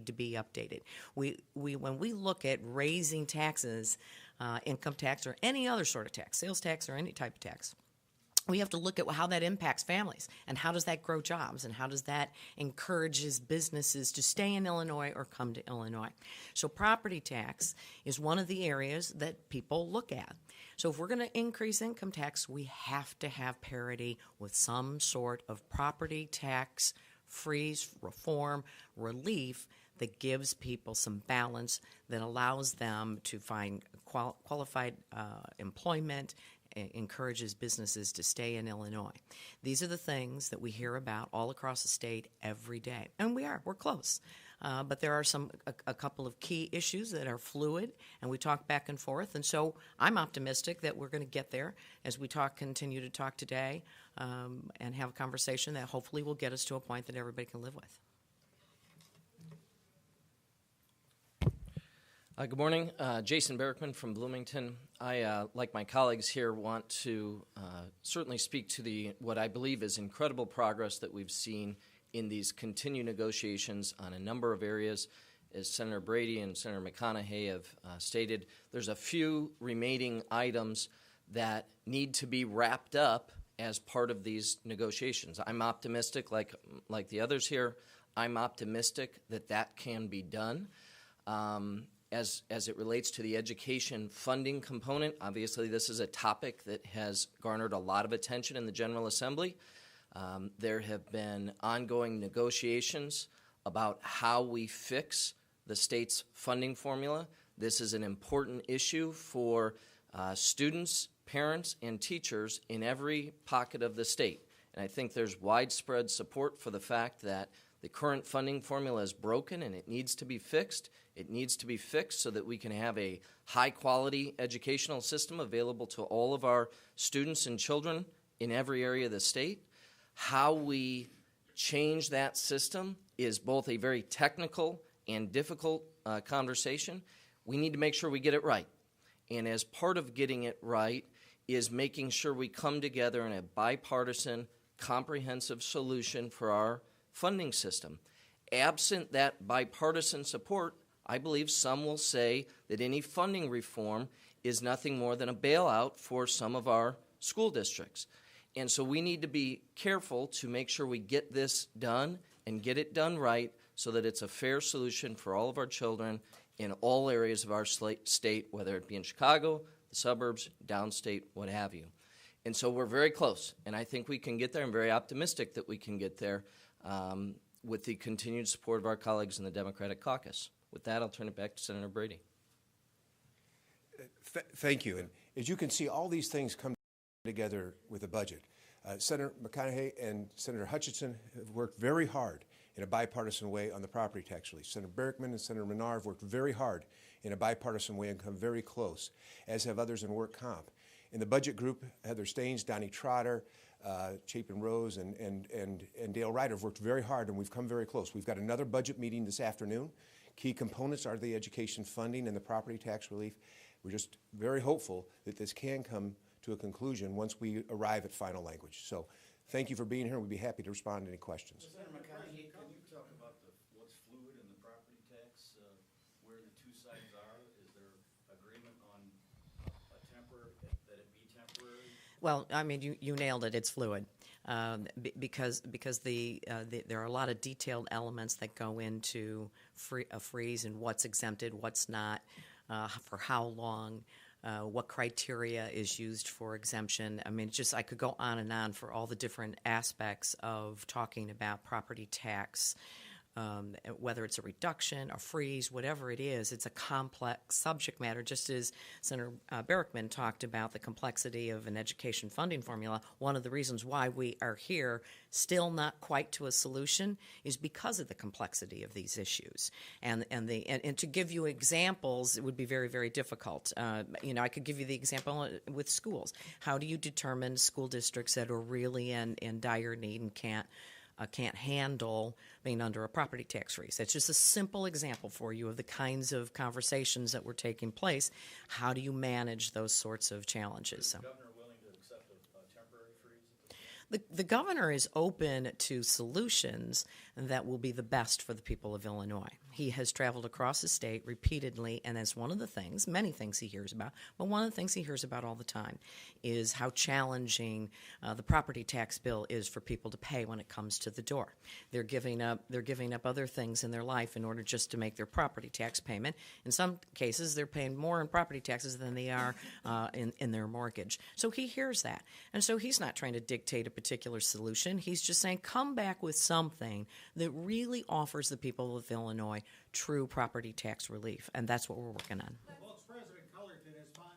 to be updated. When we look at raising taxes, income tax or any other sort of tax, sales tax or any type of tax, we have to look at how that impacts families and how does that grow jobs and how does that encourages businesses to stay in Illinois or come to Illinois. So property tax is one of the areas that people look at. So if we're going to increase income tax, we have to have parity with some sort of property tax freeze, reform, relief that gives people some balance, that allows them to find qualified employment, encourages businesses to stay in Illinois. These are the things that we hear about all across the state every day. And we're close. But there are a couple of key issues that are fluid, and we talk back and forth. And so I'm optimistic that we're going to get there as we continue to talk today, and have a conversation that hopefully will get us to a point that everybody can live with. Good morning. Jason Barrickman from Bloomington. I, like my colleagues here, want to certainly speak to what I believe is incredible progress that we've seen in these continued negotiations on a number of areas. As Senator Brady and Senator McConnaughay have stated, there's a few remaining items that need to be wrapped up as part of these negotiations. I'm optimistic, like the others here, I'm optimistic that can be done. As it relates to the education funding component, obviously this is a topic that has garnered a lot of attention in the General Assembly. There have been ongoing negotiations about how we fix the state's funding formula. This is an important issue for students, parents, and teachers in every pocket of the state. And I think there's widespread support for the fact that the current funding formula is broken and it needs to be fixed. It needs to be fixed so that we can have a high-quality educational system available to all of our students and children in every area of the state. How we change that system is both a very technical and difficult conversation. We need to make sure we get it right. And as part of getting it right is making sure we come together in a bipartisan, comprehensive solution for our funding system. Absent that bipartisan support, I believe some will say that any funding reform is nothing more than a bailout for some of our school districts. And so we need to be careful to make sure we get this done and get it done right so that it's a fair solution for all of our children in all areas of our state, whether it be in Chicago, the suburbs, downstate, what have you. And so we're very close, and I think we can get there. I'm very optimistic that we can get there with the continued support of our colleagues in the Democratic caucus. With that, I'll turn it back to Senator Brady. Thank you. And as you can see, all these things come together with a budget. Senator McConnaughay and Senator Hutchinson have worked very hard in a bipartisan way on the property tax relief. Senator Barrickman and Senator Menard have worked very hard in a bipartisan way and come very close, as have others in work comp. In the budget group, Heather Staines, Donnie Trotter, Chapin Rose, and Dale Ryder have worked very hard, and we've come very close. We've got another budget meeting this afternoon. Key components are the education funding and the property tax relief. We're just very hopeful that this can come to a conclusion once we arrive at final language. So thank you for being here. We'd be happy to respond to any questions. Senator McConaughey, can you talk about what's fluid in the property tax, where the two sides are? Is there agreement on that it be temporary? Well, I mean, you nailed it. It's fluid. Because there are a lot of detailed elements that go into a freeze and what's exempted, what's not, for how long, what criteria is used for exemption. I mean, I could go on and on for all the different aspects of talking about property tax, whether it's a reduction, a freeze, whatever it is. It's a complex subject matter, just as Senator Barrickman talked about the complexity of an education funding formula. One of the reasons why we are here, still not quite to a solution, is because of the complexity of these issues. And to give you examples, it would be very, very difficult. I could give you the example with schools. How do you determine school districts that are really in dire need and can't handle being under a property tax freeze? That's just a simple example for you of the kinds of conversations that were taking place. How do you manage those sorts of challenges? Is the governor willing to accept a temporary freeze? The governor is open to solutions that will be the best for the people of Illinois. He has traveled across the state repeatedly, and that's one of the things, many things he hears about, but one of the things he hears about all the time is how challenging the property tax bill is for people to pay when it comes to the door. They're giving up other things in their life in order just to make their property tax payment. In some cases, they're paying more in property taxes than they are in their mortgage. So he hears that, and so he's not trying to dictate a particular solution. He's just saying, come back with something that really offers the people of Illinois true property tax relief, and that's what we're working on. Well, President Cullerton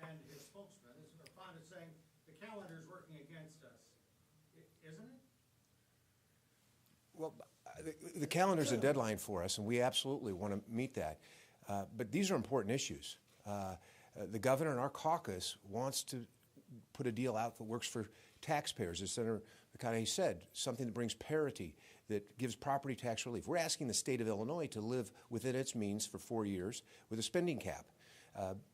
and his spokesman are fond of saying the calendar is working against us, isn't it? Well, the calendar's a deadline for us, and we absolutely want to meet that. But these are important issues. The governor and our caucus wants to put a deal out that works for taxpayers, as Senator McConnaughay said, something that brings parity, that gives property tax relief. We're asking the state of Illinois to live within its means for 4 years with a spending cap.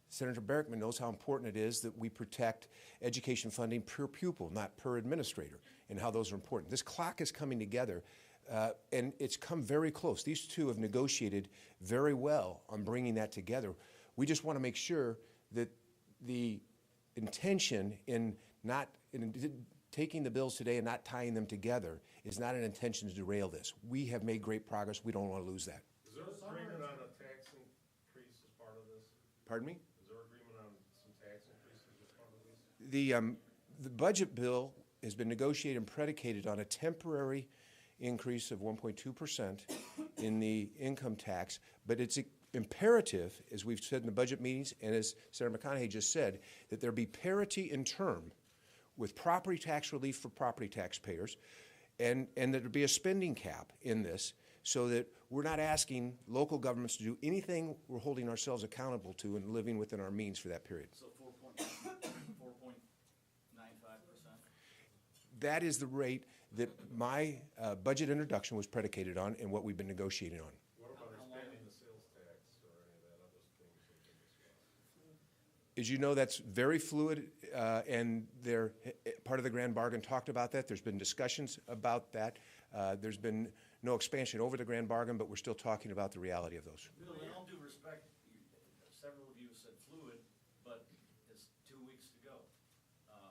Senator Barrickman knows how important it is that we protect education funding per pupil, not per administrator, and how those are important. This clock is coming together, and it's come very close. These two have negotiated very well on bringing that together. We just want to make sure that the intention in taking the bills today and not tying them together is not an intention to derail this. We have made great progress. We don't want to lose that. Is there agreement on a tax increase as part of this? Pardon me? Is there agreement on some tax increases as part of this? The budget bill has been negotiated and predicated on a temporary increase of 1.2% in the income tax, but it's imperative, as we've said in the budget meetings and as Senator McConnaughay just said, that there be parity in term with property tax relief for property taxpayers, and that there be a spending cap in this so that we're not asking local governments to do anything we're holding ourselves accountable to and living within our means for that period. So 4.95%? That is the rate that my budget introduction was predicated on and what we've been negotiating on. What about expanding the sales tax or any of that other things that have been discussed? As you know, that's very fluid, and they're part of the grand bargain talked about that. There's been discussions about that. There's been no expansion over the grand bargain, but we're still talking about the reality of those. Bill, in all due respect, several of you said fluid, but it's 2 weeks to go.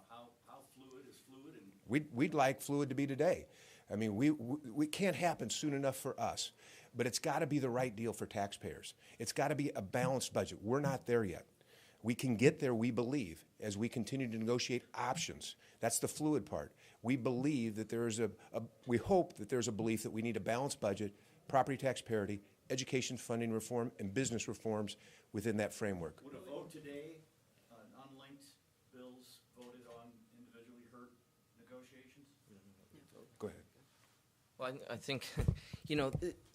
How fluid is fluid? And We'd like fluid to be today. I mean, we can't happen soon enough for us, but it's got to be the right deal for taxpayers. It's got to be a balanced budget. We're not there yet. We can get there, we believe, as we continue to negotiate options. That's the fluid part. We believe that there is we hope that there's a belief that we need a balanced budget, property tax parity, education funding reform, and business reforms within that framework. would a vote today on unlinked bills voted on individually hurt negotiations? Go ahead. Well, I think,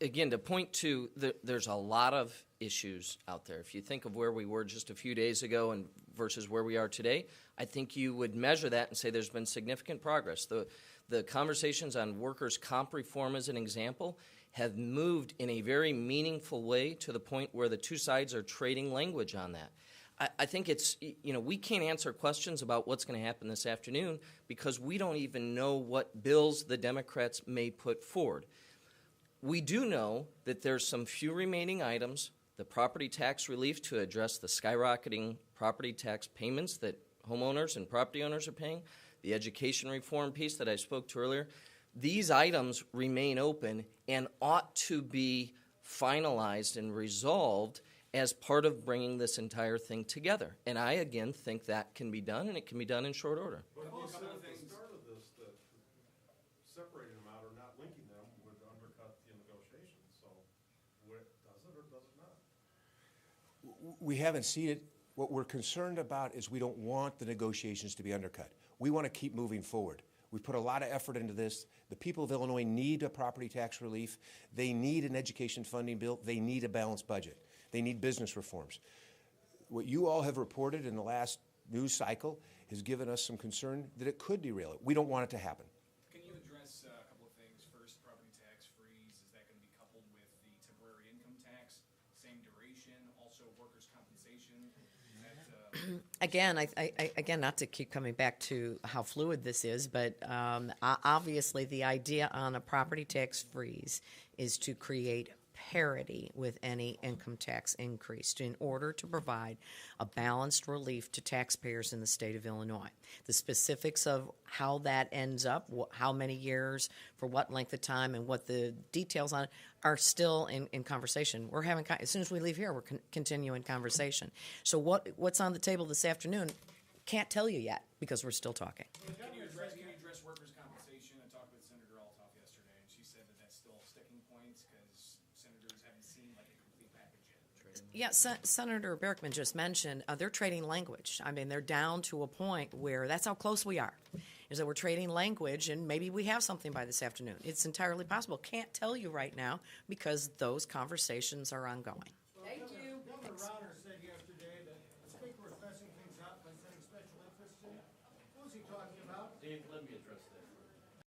again, to point to, there's a lot of issues out there. If you think of where we were just a few days ago and versus where we are today, I think you would measure that and say there's been significant progress. The conversations on workers' comp reform, as an example, have moved in a very meaningful way to the point where the two sides are trading language on that. I think it's, we can't answer questions about what's going to happen this afternoon because we don't even know what bills the Democrats may put forward. We do know that there's some few remaining items, the property tax relief to address the skyrocketing property tax payments that homeowners and property owners are paying, the education reform piece that I spoke to earlier. These items remain open and ought to be finalized and resolved as part of bringing this entire thing together. And I, again, think that can be done, and it can be done in short order. But you said at the start of this that separating them out or not linking them would undercut the negotiations. So does it or does it not? We haven't seen it. What we're concerned about is we don't want the negotiations to be undercut. We want to keep moving forward. We've put a lot of effort into this. The people of Illinois need a property tax relief. They need an education funding bill. They need a balanced budget. They need business reforms. What you all have reported in the last news cycle has given us some concern that it could derail it. We don't want it to happen. Can you address a couple of things? First, property tax freeze, is that going to be coupled with the temporary income tax? Same duration, also workers' compensation? Again, again, not to keep coming back to how fluid this is, but obviously the idea on a property tax freeze is to create parity with any income tax increase in order to provide a balanced relief to taxpayers in the state of Illinois. The specifics of how that ends up, how many years, for what length of time, and what the details on it are still in conversation. We're having, as soon as we leave here, we're continuing conversation. So what's on the table this afternoon, can't tell you yet because we're still talking. Can you address workers' compensation? I talked with Senator Altoff yesterday, and she said that that's still sticking points because senators haven't seen like a complete package yet. Yeah, Senator Barrickman just mentioned they're trading language. I mean, they're down to a point where that's how close we are, is that we're trading language, and maybe we have something by this afternoon. It's entirely possible. Can't tell you right now because those conversations are ongoing. Thank you. Governor Rauner